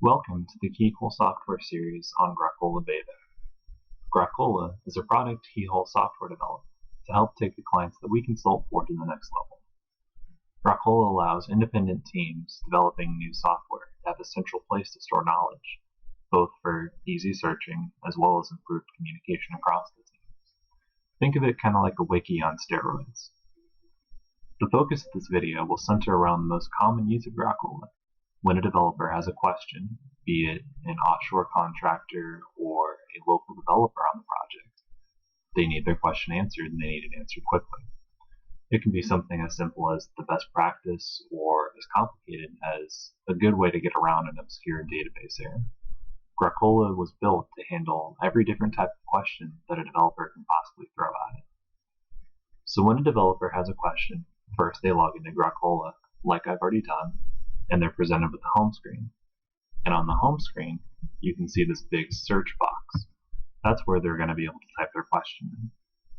Welcome to the Keyhole software series on GrokOla Beta. GrokOla is a product Keyhole software developed to help take the clients that we consult for to the next level. GrokOla allows independent teams developing new software to have a central place to store knowledge, both for easy searching as well as improved communication across the teams. Think of it kind of like a wiki on steroids. The focus of this video will center around the most common use of GrokOla when a developer has a question, be it an offshore contractor or a local developer on the project. They need their question answered and they need it answered quickly. It can be something as simple as the best practice or as complicated as a good way to get around an obscure database error. GrokOla was built to handle every different type of question that a developer can possibly throw at it. So when a developer has a question, first they log into GrokOla, like I've already done, and they're presented with the home screen. And on the home screen, you can see this big search box. That's where they're going to be able to type their question in.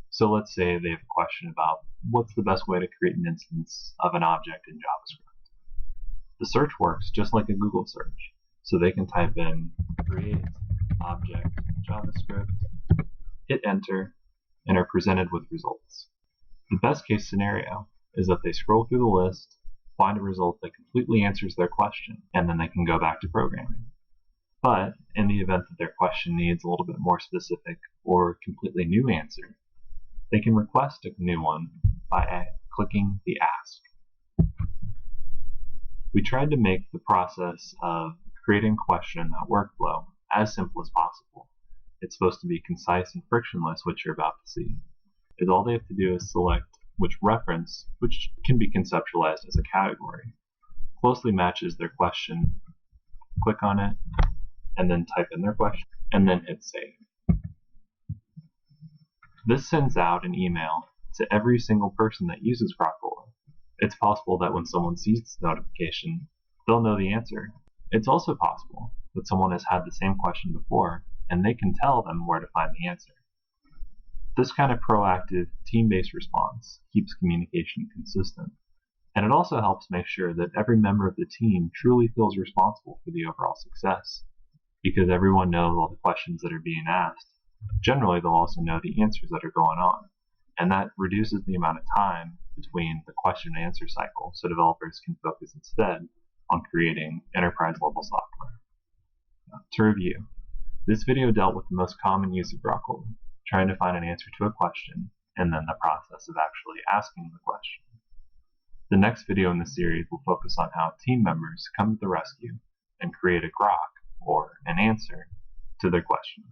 So let's say they have a question about what's the best way to create an instance of an object in JavaScript. The search works just like a Google search. So they can type in create object JavaScript, hit enter, and are presented with results. The best case scenario is that they scroll through the list, find a result that completely answers their question, and then they can go back to programming. But in the event that their question needs a little bit more specific or a completely new answer, they can request a new one by clicking the Ask. We tried to make the process of creating a question in that workflow as simple as possible. It's supposed to be concise and frictionless, which you're about to see. Is all they have to do is select which reference, which can be conceptualized as a category, closely matches their question, click on it, and then type in their question, and then hit save. This sends out an email to every single person that uses GrokOla. It's possible that when someone sees this notification, they'll know the answer. It's also possible that someone has had the same question before, and they can tell them where to find the answer. This kind of proactive, team-based response keeps communication consistent, and it also helps make sure that every member of the team truly feels responsible for the overall success, because everyone knows all the questions that are being asked. Generally, they'll also know the answers that are going on, and that reduces the amount of time between the question and answer cycle, so developers can focus instead on creating enterprise-level software. To review, this video dealt with the most common use of GrokOla, trying to find an answer to a question, and then the process of actually asking the question. The next video in the series will focus on how team members come to the rescue and create a grok, or an answer, to their question.